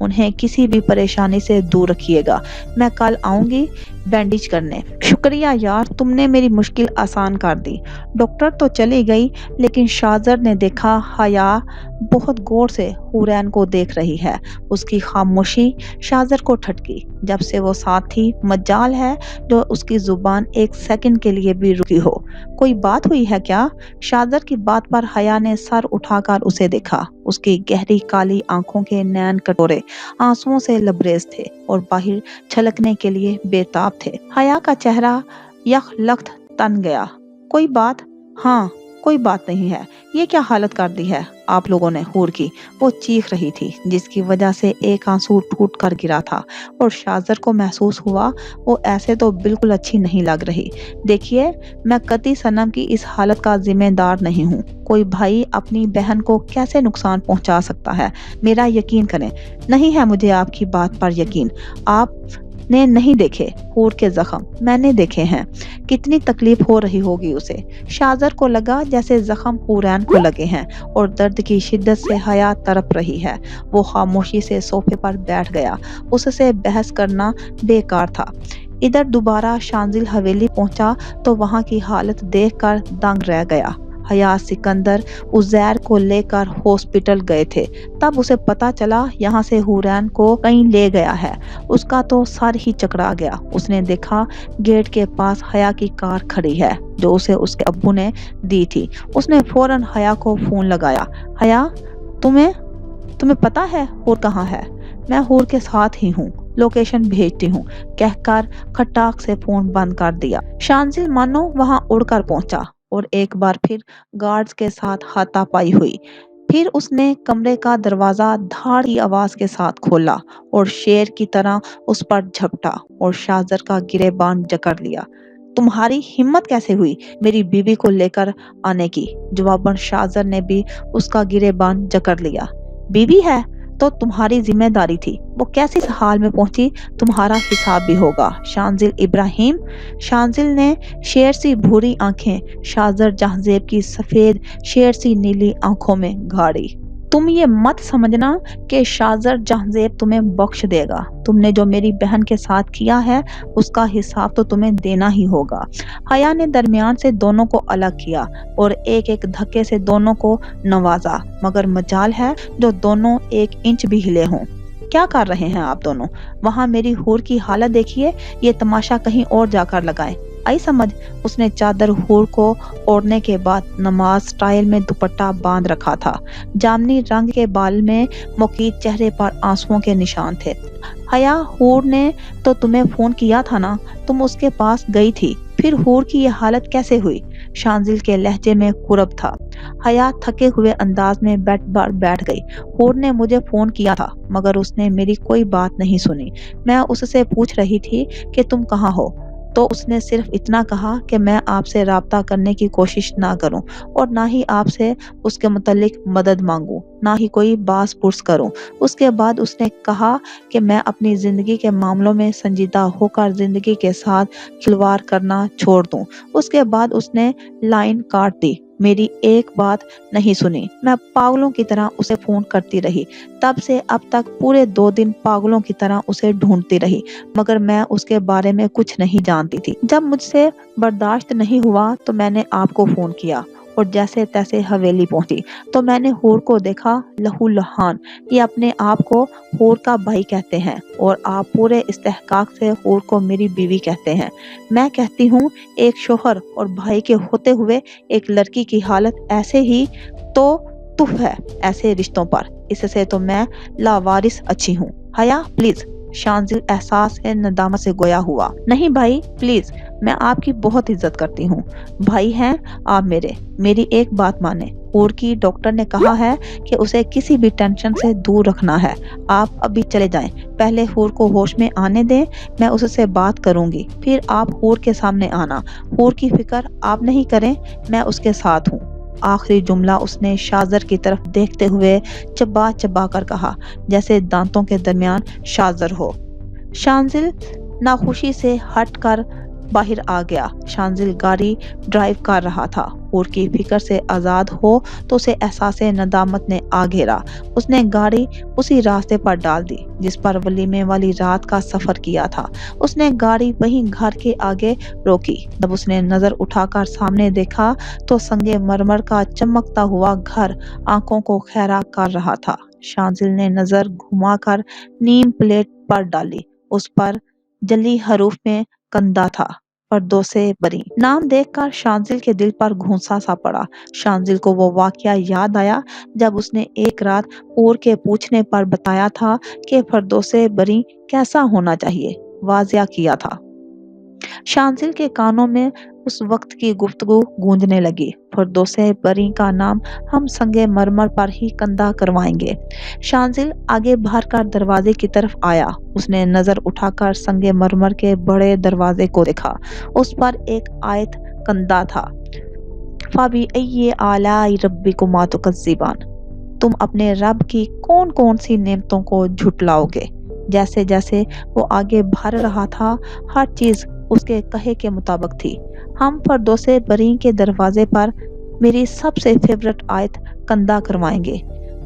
انہیں کسی بھی پریشانی سے دور رکھیے گا۔ میں کل آؤں گی بینڈیج کرنے۔ شکریہ یار، تم نے میری مشکل آسان کر دی۔ ڈاکٹر تو چلی گئی لیکن شاہزر نے دیکھا حیا بہت غور سے حورین کو دیکھ رہی ہے۔ اس کی خاموشی شاہزر کو ٹھٹکی۔ جب سے وہ ساتھ تھی مجال ہے جو اس کی زبان ایک سیکنڈ کے لیے بھی رکی ہو۔ کوئی بات ہوئی ہے کیا؟ شاہزر کی بات پر حیا نے سر اٹھا کر اسے دیکھا۔ اس کی گہری کالی آنکھوں کے نین کٹورے آنسوؤں سے لبریز تھے اور باہر چھلکنے کے لیے بےتاب تھے۔ حیا کا چہرہ یک لخت تن گیا۔ کوئی بات؟ ہاں، کوئی بات نہیں ہے۔ یہ کیا حالت کر دی ہے آپ لوگوں نے حور کی؟ وہ چیخ رہی تھی جس کی وجہ سے ایک آنسو ٹوٹ کر گرا تھا اور شاہزر کو محسوس ہوا وہ ایسے تو بالکل اچھی نہیں لگ رہی۔ دیکھیے، میں قطعی صنم کی اس حالت کا ذمہ دار نہیں ہوں۔ کوئی بھائی اپنی بہن کو کیسے نقصان پہنچا سکتا ہے؟ میرا یقین کریں۔ نہیں ہے مجھے آپ کی بات پر یقین۔ آپ نے نہیں دیکھے حور کے زخم؟ میں نے دیکھے ہیں۔ کتنی تکلیف ہو رہی ہوگی اسے۔ شاہزر کو لگا جیسے زخم حورین کو لگے ہیں اور درد کی شدت سے حیا تڑپ رہی ہے۔ وہ خاموشی سے صوفے پر بیٹھ گیا۔ اس سے بحث کرنا بیکار تھا۔ ادھر دوبارہ شانزل حویلی پہنچا تو وہاں کی حالت دیکھ کر دنگ رہ گیا۔ حیا سکندر عزیر کو لے کر ہاسپٹل گئے تھے، تب اسے پتا چلا یہاں سے حورین کو کہیں لے گیا ہے۔ اس کا تو سر ہی چکرا گیا۔ اس نے دیکھا گیٹ کے پاس حیا کی کار کھڑی ہے جو اسے اس کے ابو نے دی تھی۔ اس نے فوراً حیا کو فون لگایا۔ حیا، تمہیں پتا ہے حور کہاں ہے؟ میں حور کے ساتھ ہی ہوں، لوکیشن بھیجتی ہوں، کہہ کر کھٹاک سے فون بند کر دیا۔ شانزل مانو وہاں اڑ کر پہنچا اور ایک بار پھر گارڈز کے ساتھ ہاتھا پائی ہوئی۔ پھر اس نے کمرے کا دروازہ دھاڑ کی آواز کے ساتھ کھولا اور شیر کی طرح اس پر جھپٹا اور شاہزر کا گریبان جکڑ لیا۔ تمہاری ہمت کیسے ہوئی میری بیوی کو لے کر آنے کی؟ جواباً شاہزر نے بھی اس کا گریبان جکڑ لیا۔ بیوی ہے تو تمہاری ذمہ داری تھی، وہ کیسی حال میں پہنچی تمہارا حساب بھی ہوگا۔ شانزل ابراہیم۔ شانزل نے شیر سی بھوری آنکھیں شاہزر جہانزیب کی سفید شیر سی نیلی آنکھوں میں گاڑی۔ تم یہ مت سمجھنا کہ شاہزر جہانزیب تمہیں بخش دے گا۔ تم نے جو میری بہن کے ساتھ کیا ہے اس کا حساب تو تمہیں دینا ہی ہوگا۔ حیا نے درمیان سے دونوں کو الگ کیا اور ایک ایک دھکے سے دونوں کو نوازا، مگر مجال ہے جو دونوں ایک انچ بھی ہلے ہوں۔ کیا کر رہے ہیں آپ دونوں؟ وہاں میری حور کی حالت دیکھیے، یہ تماشا کہیں اور جا کر لگائیں۔ آئی سمجھ؟ اس نے چادر حور کو اوڑھنے کے بعد نماز سٹائل میں دوپٹہ باندھ رکھا تھا۔ جامنی رنگ کے بال میں مقید چہرے پر آنسوؤں کے نشان تھے۔ حیا، حور نے تو تمہیں فون کیا تھا نا، تم اس کے پاس گئی تھی، پھر حور کی یہ حالت کیسے ہوئی؟ شانزل کے لہجے میں کرب تھا۔ حیا تھکے ہوئے انداز میں بیڈ پر بیٹھ گئی۔ حور نے مجھے فون کیا تھا مگر اس نے میری کوئی بات نہیں سنی۔ میں اس سے پوچھ رہی تھی کہ تم کہاں ہو تو اس نے صرف اتنا کہا کہ میں آپ سے رابطہ کرنے کی کوشش نہ کروں اور نہ ہی آپ سے اس کے متعلق مدد مانگوں، نہ ہی کوئی باز پرس کروں۔ اس کے بعد اس نے کہا کہ میں اپنی زندگی کے معاملوں میں سنجیدہ ہو کر زندگی کے ساتھ کھلواڑ کرنا چھوڑ دوں۔ اس کے بعد اس نے لائن کاٹ دی، میری ایک بات نہیں سنی۔ میں پاگلوں کی طرح اسے فون کرتی رہی، تب سے اب تک پورے 2 دن پاگلوں کی طرح اسے ڈھونڈتی رہی، مگر میں اس کے بارے میں کچھ نہیں جانتی تھی۔ جب مجھ سے برداشت نہیں ہوا تو میں نے آپ کو فون کیا اور جیسے تیسے حویلی پہنچی تو میں نے حور کو دیکھا، لہو لہان۔ یہ اپنے آپ کو حور کا بھائی کہتے ہیں اور آپ پورے استحقاق سے حور کو میری بیوی کہتے ہیں۔ میں کہتی ہوں ایک شوہر اور بھائی کے ہوتے ہوئے ایک لڑکی کی حالت ایسے ہی تو تف ہے ایسے رشتوں پر، اس سے تو میں لاوارث اچھی ہوں۔ حیا پلیز۔ شانزل احساس ہے ندامت سے گویا ہوا۔ نہیں بھائی پلیز، میں آپ کی بہت عزت کرتی ہوں، بھائی ہیں آپ میرے، میری ایک بات مانیں۔ حور کی ڈاکٹر نے کہا ہے کہ اسے کسی بھی ٹینشن سے دور رکھنا ہے۔ آپ ابھی چلے جائیں، پہلے حور کو ہوش میں آنے دیں، میں اس سے بات کروں گی، پھر آپ حور کے سامنے آنا۔ حور کی فکر آپ نہیں کریں، میں اس کے ساتھ ہوں۔ آخری جملہ اس نے شاہزر کی طرف دیکھتے ہوئے چبا چبا کر کہا، جیسے دانتوں کے درمیان شاہزر ہو۔ شانزل ناخوشی سے ہٹ کر باہر آ گیا۔ شانزل گاڑی ڈرائیو کر رہا تھا۔ ہور کی فکر سے آزاد ہو تو اسے احساس ندامت نے آ گھیرا۔ اس نے گاڑی اسی راستے پر ڈال دی جس پر ولیمے والی رات کا سفر کیا تھا۔ اس نے گاڑی وہیں گھر کے آگے روکی۔ جب اس نے نظر اٹھا کر سامنے دیکھا تو سنگ مرمر کا چمکتا ہوا گھر آنکھوں کو خیرہ کر رہا تھا۔ شانزل نے نظر گھما کر نیم پلیٹ پر ڈالی۔ اس پر جلی حروف میں کندا تھا، فردوسِ بری۔ نام دیکھ کر شانزل کے دل پر گھونسا سا پڑا۔ شانزل کو وہ واقعہ یاد آیا جب اس نے ایک رات ہور کے پوچھنے پر بتایا تھا کہ فردوسِ بری کیسا ہونا چاہیے، واضح کیا تھا۔ شانزل کے کانوں میں اس وقت کی گفتگو گونجنے لگی۔ فردوسِ بری کا نام ہم سنگ مرمر پر ہی کندا کروائیں گے۔ شانزل آگے بڑھ کر دروازے کی طرف آیا۔ اس نے نظر اٹھا کر سنگ مرمر کے بڑے دروازے کو دیکھا۔ اس پر ایک آیت کندا تھا، فَبِأَيِّ آلَاءِ رَبِّكُمَا تُكَذِّبَانِ، تم اپنے رب کی کون کون سی نعمتوں کو جھٹلاؤ گے۔ جیسے جیسے وہ آگے بڑھ رہا تھا ہر چیز اس کے کہے کے مطابق تھی۔ ہم فردوسِ بری کے دروازے پر میری سب سے فیورٹ آیت کندا کروائیں گے۔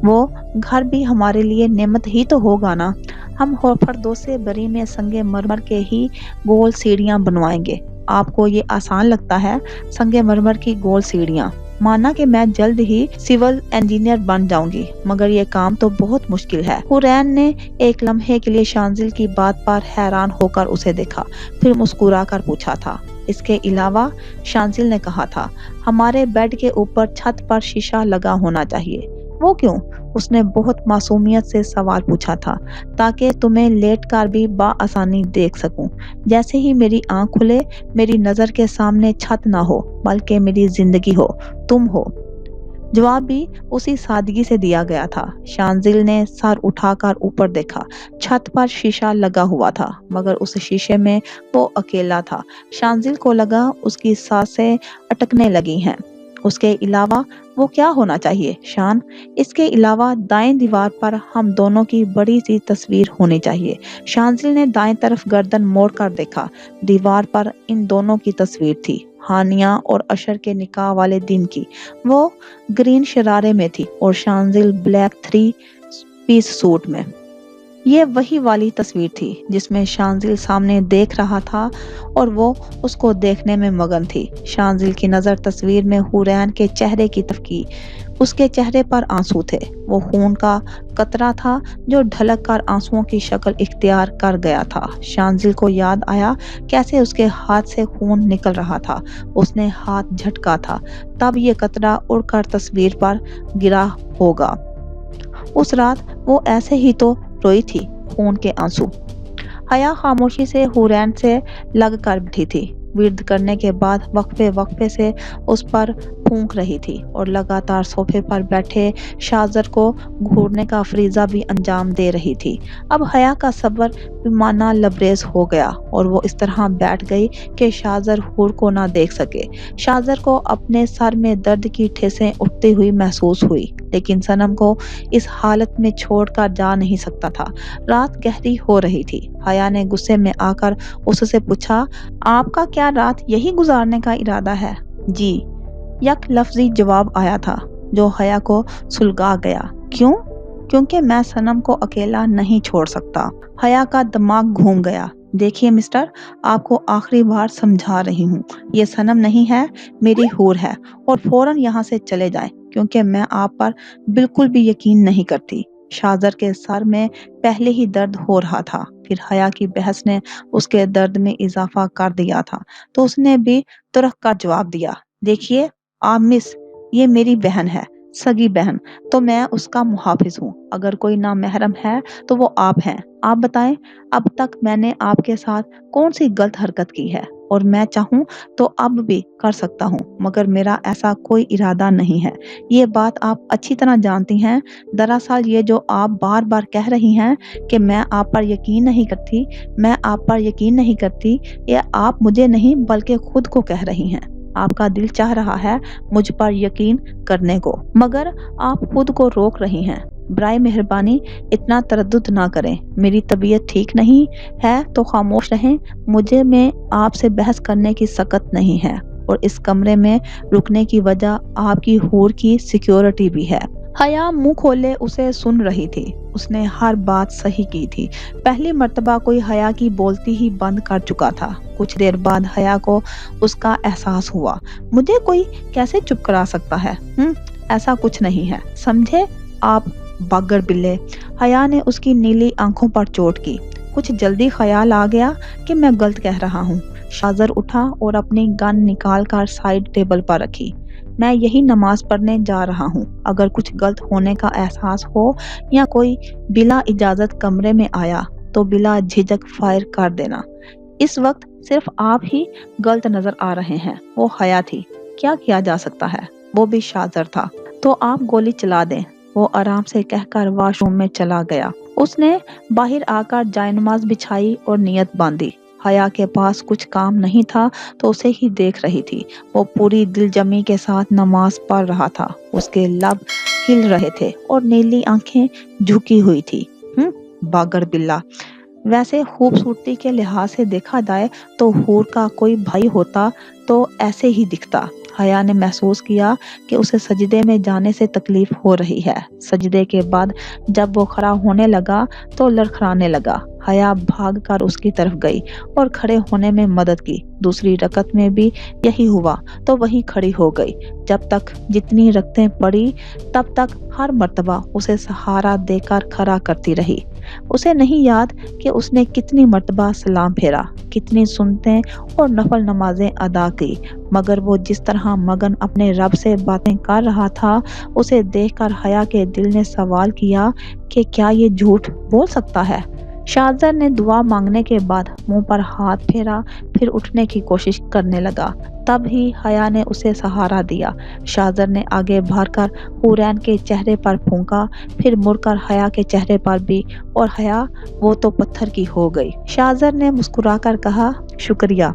وہ گھر بھی ہمارے لیے نعمت ہی تو ہوگا نا۔ ہم فردوسِ بری میں سنگ مرمر کے ہی گول سیڑھیاں بنوائیں گے۔ آپ کو یہ آسان لگتا ہے، سنگ مرمر کی گول سیڑھیاں؟ مانا کہ میں جلد ہی سول انجینئر بن جاؤں گی، مگر یہ کام تو بہت مشکل ہے۔ حورین نے ایک لمحے کے لیے شانزل کی بات پر حیران ہو کر اسے دیکھا، پھر مسکرا کر پوچھا تھا، اس کے علاوہ؟ شانزل نے کہا تھا، ہمارے بیڈ کے اوپر چھت پر شیشہ لگا ہونا چاہیے۔ وہ کیوں؟ اس نے بہت معصومیت سے سوال پوچھا تھا، تاکہ تمہیں لیٹ کر بھی بآسانی دیکھ سکوں۔ جیسے ہی میری آنکھ کھلے میری نظر کے سامنے چھت نہ ہو بلکہ میری زندگی ہو، تم ہو۔ جواب بھی اسی سادگی سے دیا گیا تھا۔ شانزل نے سر اٹھا کر اوپر دیکھا۔ چھت پر شیشہ لگا ہوا تھا، مگر اس شیشے میں وہ اکیلا تھا۔ شانزل کو لگا اس کی سانسیں اٹکنے لگی ہیں۔ اس کے علاوہ وہ کیا ہونا چاہیے شان؟ اس کے علاوہ دائیں دیوار پر ہم دونوں کی بڑی سی تصویر ہونی چاہیے۔ شانزل نے دائیں طرف گردن موڑ کر دیکھا۔ دیوار پر ان دونوں کی تصویر تھی، ہانیہ اور اشر کے نکاح والے دن کی۔ وہ گرین شرارے میں تھی اور شانزل بلیک 3 پیس سوٹ میں۔ یہ وہی والی تصویر تھی جس میں شانزل سامنے دیکھ رہا تھا اور وہ اس کو دیکھنے میں مگن تھی۔ شانزل کی نظر تصویر میں حورین کے چہرے کی طرف کی۔ اس کے چہرے پر آنسو تھے۔ وہ خون کا قطرہ تھا جو ڈھلک کر آنسوؤں کی شکل اختیار کر گیا تھا۔ شانزل کو یاد آیا کیسے اس کے ہاتھ سے خون نکل رہا تھا۔ اس نے ہاتھ جھٹکا تھا، تب یہ قطرہ اڑ کر تصویر پر گرا ہوگا۔ اس رات وہ ایسے ہی تو روئی تھی، خون کے آنسو۔ حیا خاموشی سے حورین سے لگ کر بیٹھی تھی۔ ورد کرنے کے بعد وقفے وقفے سے اس پر پھونک رہی تھی اور لگاتار صوفے پر بیٹھے شاہزر کو گھورنے کا فریضہ بھی انجام دے رہی تھی۔ اب حیا کا صبر پیمانہ لبریز ہو گیا اور وہ اس طرح بیٹھ گئی کہ شاہزر حور کو نہ دیکھ سکے۔ شاہزر کو اپنے سر میں درد کی ٹھیسیں اٹھتی ہوئی محسوس ہوئی، لیکن صنم کو اس حالت میں چھوڑ کر جا نہیں سکتا تھا۔ رات گہری ہو رہی تھی۔ حیا نے غصے میں آ کر اس سے پوچھا، آپ کا کیا رات یہی گزارنے کا ارادہ ہے؟ جی، یک لفظی جواب آیا تھا جو حیا کو سلگا گیا۔ کیوں؟ کیونکہ میں صنم کو اکیلا نہیں چھوڑ سکتا۔ حیا کا دماغ گھوم گیا۔ دیکھیے مسٹر، آپ کو آخری بار سمجھا رہی ہوں، یہ صنم نہیں ہے، میری حور ہے، اور فوراً یہاں سے چلے جائیں کیونکہ میں آپ پر بالکل بھی یقین نہیں کرتی۔ شاہزر کے سر میں پہلے ہی درد ہو رہا تھا، پھر حیا کی بحث نے اس کے درد میں اضافہ کر دیا تھا، تو اس نے بھی ترخ کر جواب دیا، دیکھیے آپ مس، یہ میری بہن ہے، سگی بہن، تو میں اس کا محافظ ہوں۔ اگر کوئی نامحرم ہے تو وہ آپ ہیں۔ آپ بتائیں، اب تک میں نے آپ کے ساتھ کون سی غلط حرکت کی ہے؟ اور میں چاہوں تو اب بھی کر سکتا ہوں، مگر میرا ایسا کوئی ارادہ نہیں ہے۔ یہ بات آپ اچھی طرح جانتی ہیں۔ دراصل یہ جو آپ بار بار کہہ رہی ہیں کہ میں آپ پر یقین نہیں کرتی، میں آپ پر یقین نہیں کرتی، یہ آپ مجھے نہیں بلکہ خود کو کہہ رہی ہیں۔ آپ کا دل چاہ رہا ہے مجھ پر یقین کرنے کو، مگر آپ خود کو روک رہی ہیں۔ برائے مہربانی اتنا تردد نہ کریں، میری طبیعت ٹھیک نہیں ہے تو خاموش رہیں، مجھے میں آپ سے بحث کرنے کی سکت نہیں ہے، اور اس کمرے میں رکنے کی وجہ آپ کی حور کی سیکیورٹی بھی ہے۔ حیا منہ کھولے اسے سن رہی تھی، اس نے ہر بات صحیح کی تھی، پہلی مرتبہ کوئی حیا کی بولتی ہی بند کر چکا تھا۔ کچھ دیر بعد حیا کو اس کا احساس ہوا، مجھے کوئی کیسے چپ کرا سکتا ہے؟ ایسا کچھ نہیں ہے، سمجھے آپ باگر بلے؟ حیا نے اس کی نیلی آنکھوں پر چوٹ کی۔ کچھ جلدی خیال آ گیا کہ میں غلط کہہ رہا ہوں۔ شاذر اٹھا اور اپنی گن نکال کر سائیڈ ٹیبل پر رکھی۔ میں یہی نماز پڑھنے جا رہا ہوں، اگر کچھ غلط ہونے کا احساس ہو یا کوئی بلا اجازت کمرے میں آیا تو بلا جھجک فائر کر دینا۔ اس وقت صرف آپ ہی غلط نظر آ رہے ہیں۔ وہ حیا تھی، کیا کیا جا سکتا ہے؟ وہ بھی شاذر تھا، تو آپ گولی چلا دیں، وہ آرام سے کہہ کر واش روم میں چلا گیا۔ اس نے باہر آ کر جائے نماز بچھائی اور نیت باندھی۔ حیا کے پاس کچھ کام نہیں تھا تو اسے ہی دیکھ رہی تھی۔ وہ پوری دل جمی کے ساتھ نماز پڑھ رہا تھا، اس کے لب ہل رہے تھے اور نیلی آنکھیں جھکی ہوئی تھی۔ باگر بلا، ویسے خوبصورتی کے لحاظ سے دیکھا جائے تو حور کا کوئی بھائی ہوتا تو ایسے ہی دکھتا۔ حیا نے محسوس کیا کہ اسے سجدے میں جانے سے تکلیف ہو رہی ہے۔ سجدے کے بعد جب وہ کھڑا ہونے لگا تو لڑکھڑانے لگا۔ حیا بھاگ کر اس کی طرف گئی اور کھڑے ہونے میں مدد کی۔ دوسری رکعت میں بھی یہی ہوا تو وہیں کھڑی ہو گئی۔ جب تک جتنی رکعتیں پڑی تب تک ہر مرتبہ اسے سہارا دے کر کھڑا کرتی رہی۔ اسے نہیں یاد کہ اس نے کتنی مرتبہ سلام پھیرا، کتنی سنتیں اور نفل نمازیں ادا کی، مگر وہ جس طرح مگن اپنے رب سے باتیں کر رہا تھا، اسے دیکھ کر حیا کے دل نے سوال کیا کہ کیا یہ جھوٹ بول سکتا ہے؟ شاذر نے دعا مانگنے کے بعد منہ پر ہاتھ پھیرا، پھر اٹھنے کی کوشش کرنے لگا۔ تب ہی حیا نے اسے سہارا دیا۔ شاذر نے آگے بڑھ کر حورین کے چہرے پر پھونکا، پھر مڑ کر حیا کے چہرے پر بھی، اور حیا وہ تو پتھر کی ہو گئی۔ شاذر نے مسکرا کر کہا، شکریہ۔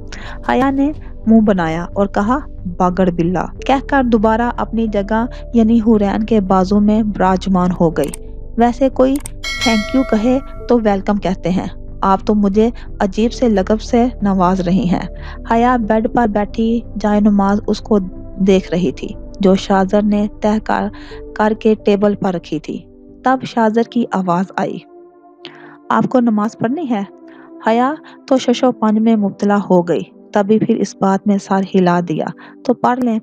حیا نے منہ بنایا اور کہا، باگر بلا، کہہ کر دوبارہ اپنی جگہ یعنی حورین کے بازو میں براجمان ہو گئی۔ ویسے کوئی تھینک یو کہے تو ویلکم کہتے ہیں، آپ تو مجھے عجیب سے لقب سے نواز رہی ہیں۔ حیا بیڈ پر بیٹھی جائے نماز اس کو دیکھ رہی تھی جو شاذر نے تہہ کر کے ٹیبل پر رکھی تھی۔ تب شاذر کی آواز آئی، آپ کو نماز پڑھنی ہے؟ حیا تو شش و پنج میں مبتلا ہو گئی، تبھی پھر اس بات میں سر ہلا دیا، تو پڑھ لیں۔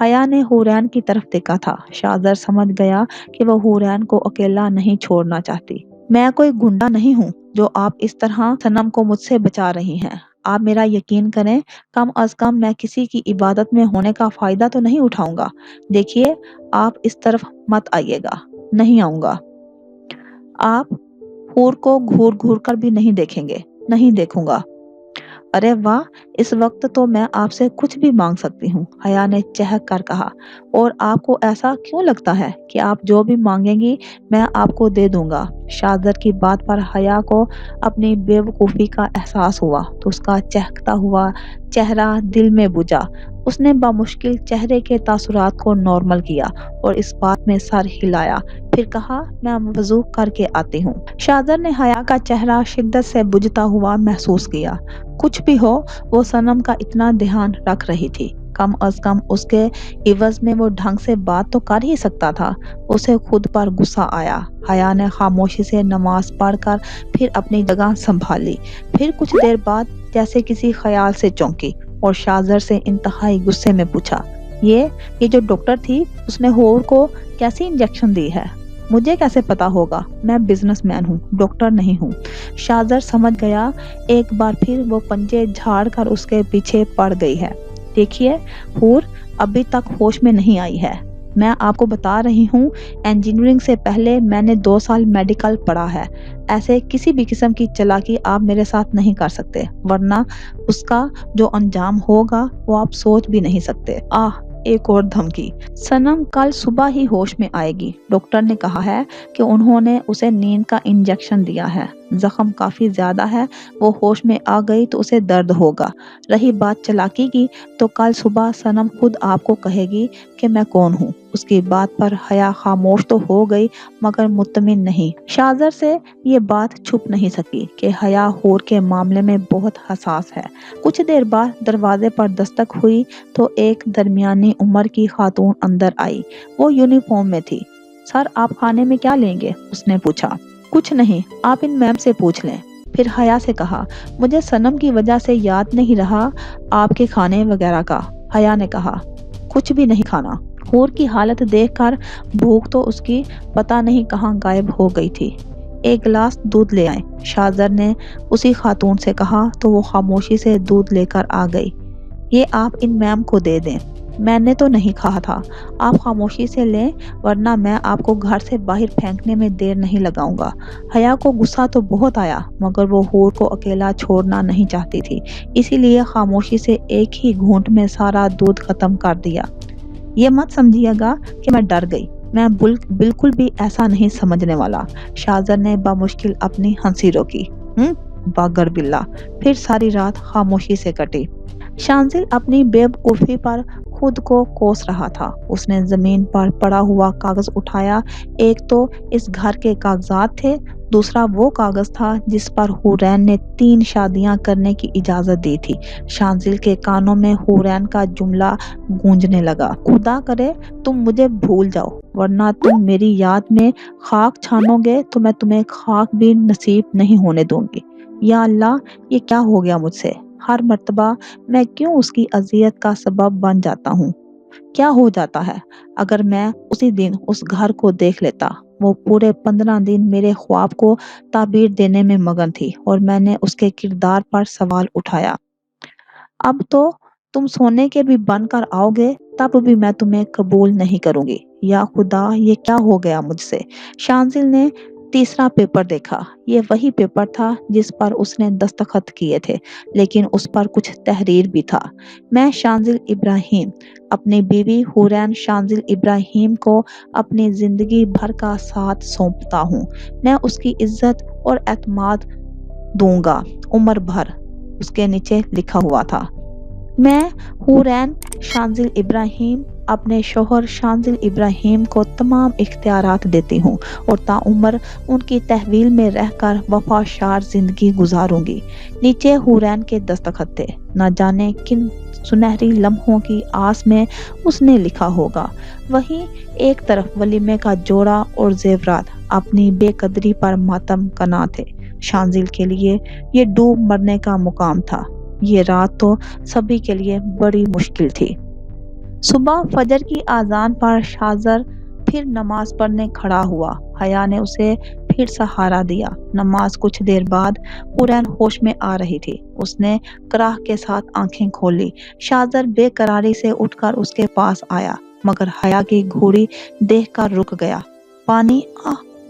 حیا نے حورین کی طرف دیکھا تھا۔ شاذر سمجھ گیا کہ وہ حورین کو اکیلا نہیں چھوڑنا چاہتی۔ میں کوئی گنڈا نہیں ہوں جو آپ اس طرح صنم کو مجھ سے بچا رہی ہیں۔ آپ میرا یقین کریں، کم از کم میں کسی کی عبادت میں ہونے کا فائدہ تو نہیں اٹھاؤں گا۔ دیکھیے، آپ اس طرف مت آئیے گا۔ نہیں آؤں گا۔ آپ حور کو گھور گھور کر بھی نہیں دیکھیں گے۔ نہیں دیکھوں گا۔ ارے واہ، اس وقت تو میں آپ سے کچھ بھی مانگ سکتی ہوں، حیا نے چہک کر کہا۔ اور آپ کو ایسا کیوں لگتا ہے کہ آپ جو بھی مانگیں گی میں آپ کو دے دوں گا؟ شاذر کی بات پر حیا کو اپنی بے وقوفی کا احساس ہوا تو اس کا چہکتا ہوا چہرہ دل میں بجھا۔ اس نے بمشکل چہرے کے تاثرات کو نارمل کیا اور اس بات میں سر ہلایا، پھر کہا، میں وضو کر کے آتی ہوں۔ شاذر نے حیا کا چہرہ شدت سے بجھتا ہوا محسوس کیا۔ کچھ بھی ہو، وہ صنم کا اتنا دھیان رکھ رہی تھی، کم از کم اس کے عوض میں وہ ڈھنگ سے بات تو کر ہی سکتا تھا۔ اسے خود پر غصہ آیا۔ حیا نے خاموشی سے نماز پڑھ کر پھر اپنی جگہ سنبھالی، پھر کچھ دیر بعد جیسے کسی خیال سے چونکی اور شاذر سے انتہائی غصے میں پوچھا، یہ جو ڈاکٹر تھی اس نے حور کو کیسی انجیکشن دی ہے؟ مجھے کیسے پتا ہوگا؟ میں بزنس مین ہوں، ڈاکٹر نہیں ہوں۔ شاذر سمجھ گیا۔ ایک بار پھر وہ پنجے جھاڑ کر اس کے پیچھے پڑ گئی ہے۔ دیکھیے، حور ابھی تک ہوش میں نہیں آئی ہے۔ میں آپ کو بتا رہی ہوں، انجینئرنگ سے پہلے میں نے 2 سال میڈیکل پڑھا ہے۔ ایسے کسی بھی قسم کی چالاکی آپ میرے ساتھ نہیں کر سکتے، ورنہ اس کا جو انجام ہوگا وہ آپ سوچ بھی نہیں سکتے۔ ایک اور دھمکی۔ صنم کل صبح ہی ہوش میں آئے گی۔ ڈاکٹر نے کہا ہے کہ انہوں نے اسے نیند کا انجیکشن دیا ہے۔ زخم کافی زیادہ ہے، وہ ہوش میں آ گئی تو اسے درد ہوگا۔ رہی بات چلاکی کی تو کل صبح صنم خود آپ کو کہے گی کہ میں کون ہوں۔ اس کی بات پر حیا خاموش تو ہو گئی مگر مطمئن نہیں۔ شاہزر سے یہ بات چھپ نہیں سکی کہ حیا حور کے معاملے میں بہت حساس ہے۔ کچھ دیر بعد دروازے پر دستک ہوئی تو ایک درمیانی عمر کی خاتون اندر آئی۔ وہ یونیفارم میں تھی۔ سر آپ کھانے میں کیا لیں گے؟ اس نے پوچھا۔ کچھ نہیں، آپ ان میم سے پوچھ لیں۔ پھر حیا سے کہا، مجھے صنم کی وجہ سے یاد نہیں رہا آپ کے کھانے وغیرہ کا۔ حیا نے کہا، کچھ بھی نہیں کھانا۔ حور کی حالت دیکھ کر بھوک تو اس کی پتہ نہیں کہاں غائب ہو گئی تھی۔ ایک گلاس دودھ لے آئیں، شاہزر نے اسی خاتون سے کہا تو وہ خاموشی سے دودھ لے کر آ گئی۔ یہ آپ ان میم کو دے دیں، میں نے تو نہیں کہا تھا۔ آپ خاموشی سے لیں ورنہ میں آپ کو گھر سے باہر پھینکنے میں دیر نہیں لگاؤں گا۔ حیا کو غصہ تو بہت آیا مگر وہ حور کو اکیلا چھوڑنا نہیں چاہتی تھی، اسی لیے خاموشی سے ایک ہی گھونٹ میں سارا دودھ ختم کر دیا۔ یہ مت سمجھیے گا کہ میں ڈر گئی، میں بالکل بھی ایسا نہیں سمجھنے والا۔ شاہزر نے بامشکل اپنی ہنسی روکی۔ باگر بلا۔ پھر ساری رات خاموشی سے کٹی۔ شانزل اپنی بے وقوفی پر خود کو کوس رہا تھا۔ اس نے زمین پر پڑا ہوا کاغذ اٹھایا۔ ایک تو اس گھر کے کاغذات تھے، دوسرا وہ کاغذ تھا جس پر حورین نے 3 شادیاں کرنے کی اجازت دی تھی۔ شانزل کے کانوں میں حورین کا جملہ گونجنے لگا، خدا کرے تم مجھے بھول جاؤ ورنہ تم میری یاد میں خاک چھانو گے تو میں تمہیں خاک بھی نصیب نہیں ہونے دوں گی۔ یا اللہ، یہ کیا ہو گیا مجھ سے؟ ہر مرتبہ میں کیوں اس کی اذیت کا سبب بن جاتا ہوں؟ کیا ہو جاتا ہے اگر میں اسی دن اس گھر کو دیکھ لیتا؟ وہ پورے 15 دن میرے خواب کو تعبیر دینے میں مگن تھی اور میں نے اس کے کردار پر سوال اٹھایا۔ اب تو تم سونے کے بھی بن کر آؤ گے تب بھی میں تمہیں قبول نہیں کروں گی۔ یا خدا، یہ کیا ہو گیا مجھ سے؟ شانزل نے تیسرا پیپر دیکھا۔ یہ وہی پیپر تھا جس پر اس نے دستخط کیے تھے لیکن اس پر کچھ تحریر بھی تھا۔ میں شانزل ابراہیم اپنی بیوی حورین شانزل ابراہیم کو اپنی زندگی بھر کا ساتھ سونپتا ہوں۔ میں اس کی عزت اور اعتماد دوں گا عمر بھر۔ اس کے نیچے لکھا ہوا تھا، میں حورین شانزل ابراہیم اپنے شوہر شانزل ابراہیم کو تمام اختیارات دیتی ہوں اور تا عمر ان کی تحویل میں رہ کر وفادار زندگی گزاروں گی۔ نیچے حورین کے دستخط تھے۔ نہ جانے کن سنہری لمحوں کی آس میں اس نے لکھا ہوگا۔ وہیں ایک طرف ولیمے کا جوڑا اور زیورات اپنی بے قدری پر ماتم کنا تھے۔ شانزل کے لیے یہ ڈوب مرنے کا مقام تھا۔ یہ رات تو سبھی کے لیے بڑی مشکل تھی۔ صبح فجر کی اذان پر شاہزر پھر نماز پڑھنے کھڑا ہوا۔ حیا نے اسے پھر سہارا دیا۔ نماز کچھ دیر بعد حورین ہوش میں آ رہی تھی۔ اس نے کراہ کے ساتھ آنکھیں کھولی۔ شاہزر بے قراری سے اٹھ کر اس کے پاس آیا مگر حیا کی گھوڑی دیکھ کر رک گیا۔ پانی،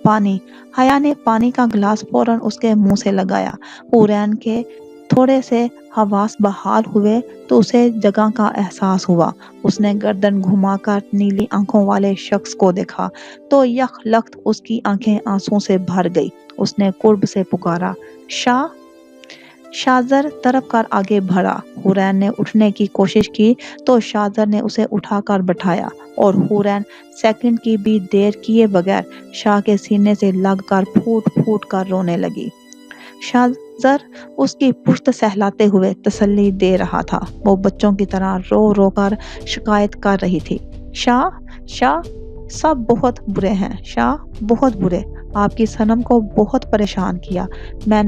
پانی۔ حیا نے پانی کا گلاس فوراً اس کے منہ سے لگایا۔ حورین کے تھوڑے سے حواس بحال ہوئے تو اسے جگہ کا احساس ہوا۔ اس نے گردن گھما کر نیلی آنکھوں والے شخص کو دیکھا تو یک لخت اس کی آنکھیں آنسوں سے بھر گئی۔ اس نے قرب سے پکارا، شاہ! شاہزر تڑپ کر آگے بڑھا۔ حورین نے اٹھنے کی کوشش کی تو شاہزر نے اسے اٹھا کر بٹھایا اور حورین سیکنڈ کی بھی دیر کیے بغیر شاہ کے سینے سے لگ کر پھوٹ پھوٹ کر رونے لگی۔ شاہزر اس کی پشت سہلاتے ہوئے تسلی دے رہا تھا۔ وہ بچوں کی طرح رو رو کر شکایت کر رہی تھی، شاہ! شاہ! سب بہت برے ہیں شاہ، بہت برے۔ آپ کی صنم کو بہت پریشان کیا۔ میں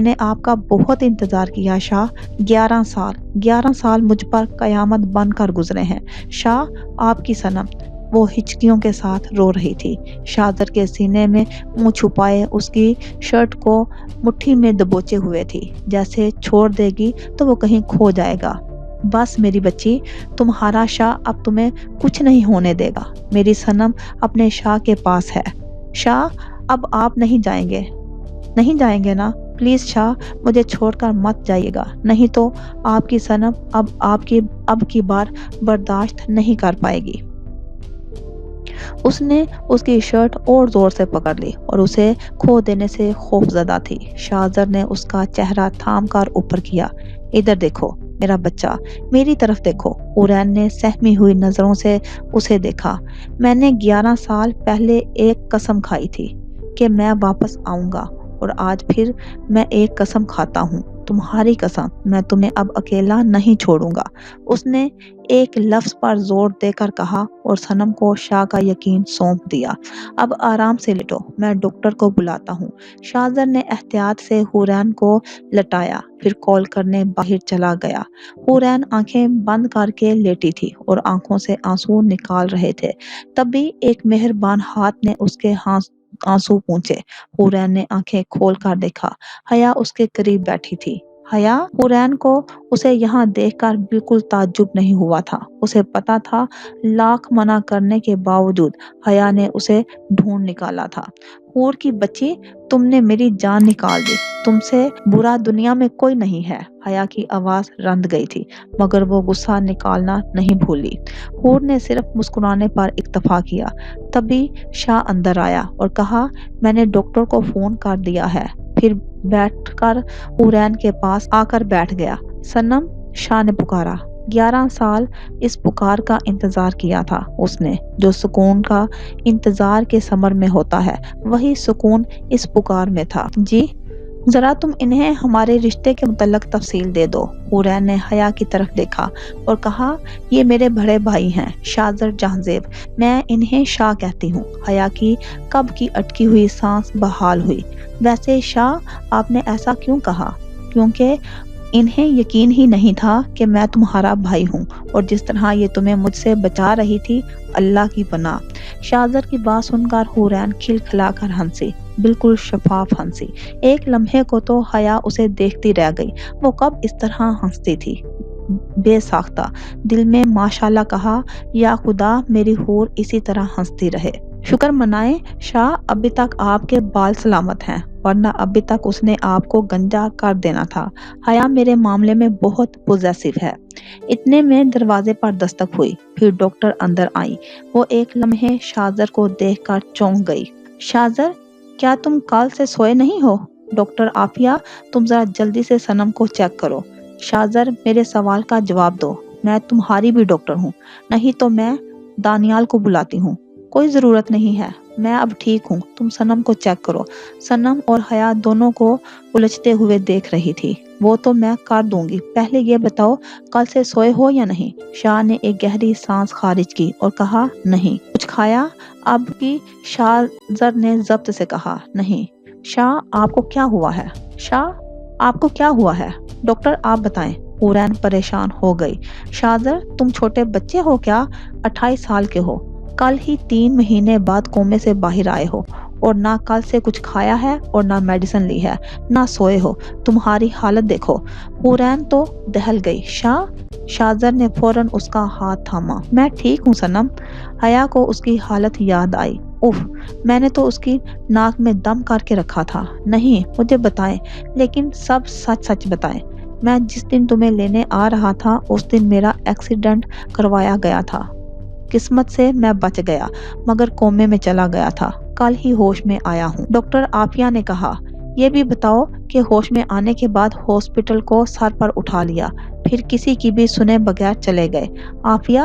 نے آپ کا بہت انتظار کیا شاہ۔ 11 سال مجھ پر قیامت بن کر گزرے ہیں شاہ، آپ کی صنم۔ وہ ہچکیوں کے ساتھ رو رہی تھی۔ شاہزر کے سینے میں منہ چھپائے اس کی شرٹ کو مٹھی میں دبوچے ہوئے تھی، جیسے چھوڑ دے گی تو وہ کہیں کھو جائے گا۔ بس میری بچی، تمہارا شاہ اب تمہیں کچھ نہیں ہونے دے گا۔ میری صنم اپنے شاہ کے پاس ہے۔ شاہ، اب آپ نہیں جائیں گے نا؟ پلیز شاہ، مجھے چھوڑ کر مت جائیے گا، نہیں تو آپ کی صنم اب کی بار برداشت نہیں کر پائے گی۔ اس نے اس کی شرٹ اور زور سے پکڑ لی اور اسے کھو دینے سے خوفزدہ تھی۔ شاہزر نے اس کا چہرہ تھام کر اوپر کیا۔ ادھر دیکھو میرا بچہ، میری طرف دیکھو۔ حورین نے سہمی ہوئی نظروں سے اسے دیکھا۔ میں نے 11 سال پہلے ایک قسم کھائی تھی کہ میں واپس آؤں گا، اور آج پھر میں ایک قسم کھاتا ہوں، تمہاری قسم، میں تمہیں اب اکیلا نہیں چھوڑوں گا۔ اس نے ایک لفظ پر زور دے کر کہا اور صنم کو شاہ کا یقین سونپ دیا۔ اب آرام سے لیٹو، میں ڈاکٹر کو بلاتا ہوں۔ شاہزر نے احتیاط سے حورین کو لٹایا، پھر کال کرنے باہر چلا گیا۔ حورین آنکھیں بند کر کے لیٹی تھی اور آنکھوں سے آنسو نکال رہے تھے۔ تبھی ایک مہربان ہاتھ نے اس کے آنسو پونچھے۔ حورین نے آنکھیں کھول کر دیکھا، حیا اس کے قریب بیٹھی تھی۔ حیا، حورین کو اسے یہاں دیکھ کر بالکل تعجب نہیں ہوا تھا۔ اسے پتا تھا لاکھ منع کرنے کے باوجود حیا نے اسے ڈھونڈ نکالا تھا۔ حور کی بچی، تم نے میری جان نکال دی، تم سے برا دنیا میں کوئی نہیں ہے۔ حیا کی آواز رند گئی تھی، مگر وہ غصہ نکالنا نہیں بھولی۔ حور نے صرف مسکرانے پر اکتفا کیا۔ تبھی شاہ اندر آیا اور کہا، میں نے ڈاکٹر کو فون کر دیا ہے۔ پھر بیٹھ کر حورین کے پاس آ کر بیٹھ گیا۔ صنم، شاہ نے پکارا۔ 11 سال اس پکار کا انتظار کیا تھا اس نے۔ جو سکون کا انتظار کے ثمر میں ہوتا ہے، وہی سکون اس پکار میں تھا۔ جی، ذرا تم انہیں ہمارے رشتے کے متعلق تفصیل دے دو۔ حورین نے حیا کی طرف دیکھا اور کہا، یہ میرے بڑے بھائی ہیں، شاہزر جہانزیب، میں انہیں شاہ کہتی ہوں۔ حیا کی کب کی اٹکی ہوئی سانس بحال ہوئی۔ ویسے شاہ، آپ نے ایسا کیوں کہا؟ کیونکہ انہیں یقین ہی نہیں تھا کہ میں تمہارا بھائی ہوں، اور جس طرح یہ تمہیں مجھ سے بچا رہی تھی، اللہ کی پناہ۔ شاہزر کی بات سن کر حورین کھلکھلا کر ہنسی، بالکل شفاف ہنسی۔ ایک لمحے کو تو حیا اسے دیکھتی رہ گئی، وہ کب اس طرح ہنستی تھی؟ بے ساختہ دل میں ماشاءاللہ کہا، یا خدا میری حور اسی طرح ہنستی رہے۔ شکر منائیں شاہ، ابھی تک آپ کے بال سلامت ہیں، ورنہ ابھی تک اس نے آپ کو گنجا کر دینا تھا۔ حیا میرے معاملے میں بہت پوزیسو ہے۔ اتنے میں دروازے پر دستک ہوئی، پھر ڈاکٹر اندر آئی۔ وہ ایک لمحے شاہزر کو دیکھ کر چونک گئی۔ شاہزر، کیا تم کل سے سوئے نہیں ہو؟ ڈاکٹر عافیہ، تم ذرا جلدی سے صنم کو چیک کرو۔ شاہزر، میرے سوال کا جواب دو، میں تمہاری بھی ڈاکٹر ہوں، نہیں تو میں دانیال کو بلاتی ہوں۔ کوئی ضرورت نہیں ہے، میں اب ٹھیک ہوں، تم صنم کو چیک کرو۔ صنم اور حیا دونوں کو الجھتے ہوئے دیکھ رہی تھی۔ وہ تو میں کر دوں گی، پہلے یہ بتاؤ کل سے سوئے ہو یا نہیں؟ شاہ نے ایک گہری سانس خارج کی اور کہا، نہیں۔ کچھ کھایا؟ اب کی شاہزر نے ضبط سے کہا، نہیں۔ شاہ، آپ کو کیا ہوا ہے؟ شاہ، آپ کو کیا ہوا ہے؟ ڈاکٹر آپ بتائیں۔ حورین پریشان ہو گئی۔ شاہزر، تم چھوٹے بچے ہو کیا؟ 28 سال کے ہو، کل ہی 3 مہینے بعد کومے سے باہر آئے ہو، اور نہ کل سے کچھ کھایا ہے اور نہ میڈیسن لی ہے، نہ سوئے ہو، تمہاری حالت دیکھو۔ حورین تو دہل گئی۔ شاہ، شاہزر نے فوراً اس کا ہاتھ تھاما۔ میں ٹھیک ہوں صنم۔ حیا کو اس کی حالت یاد آئی۔ اف، میں نے تو اس کی ناک میں دم کر کے رکھا تھا۔ نہیں، مجھے بتائیں، لیکن سب سچ سچ بتائیں۔ میں جس دن تمہیں لینے آ رہا تھا، اس دن میرا ایکسیڈنٹ کروایا گیا تھا۔ قسمت سے میں بچ گیا، مگر کومے میں چلا گیا تھا، کل ہی ہوش میں آیا ہوں۔ ڈاکٹر عافیہ نے کہا، یہ بھی بتاؤ کہ ہوش میں آنے کے بعد ہاسپٹل کو سر پر اٹھا لیا، پھر کسی کی بھی سنے بغیر چلے گئے۔ عافیہ،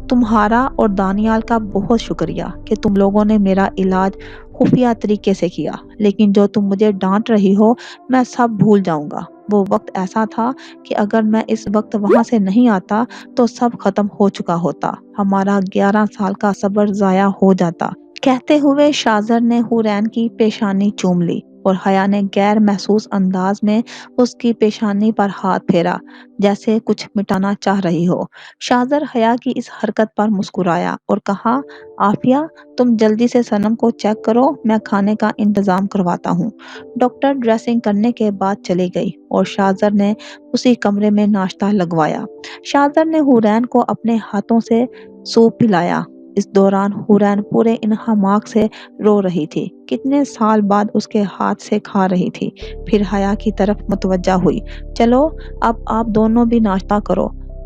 تمہارا اور دانیال کا بہت شکریہ کہ تم لوگوں نے میرا علاج خفیہ طریقے سے کیا، لیکن جو تم مجھے ڈانٹ رہی ہو، میں سب بھول جاؤں گا۔ وہ وقت ایسا تھا کہ اگر میں اس وقت وہاں سے نہیں آتا تو سب ختم ہو چکا ہوتا، ہمارا 11 سال کا صبر ضائع ہو جاتا۔ کہتے ہوئے شاہزر نے حورین کی پیشانی چوم لی اور حیا نے غیر محسوس انداز میں اس کی پیشانی پر ہاتھ پھیرا، جیسے کچھ مٹانا چاہ رہی ہو۔ شاہزر حیا کی اس حرکت پر مسکرایا اور کہا، عافیہ، تم جلدی سے صنم کو چیک کرو، میں کھانے کا انتظام کرواتا ہوں۔ ڈاکٹر ڈریسنگ کرنے کے بعد چلی گئی اور شاہزر نے اسی کمرے میں ناشتہ لگوایا۔ شاہزر نے حورین کو اپنے ہاتھوں سے سوپ پلایا۔ اس دوران حورین پورے انہماک سے رو رہی تھی، کتنے سال بعد اس کے ہاتھ سے کھا رہی تھی۔ پھر حیا کی طرف متوجہ ہوئی، چلو اب آپ دونوں بھی ناشتہ کرو،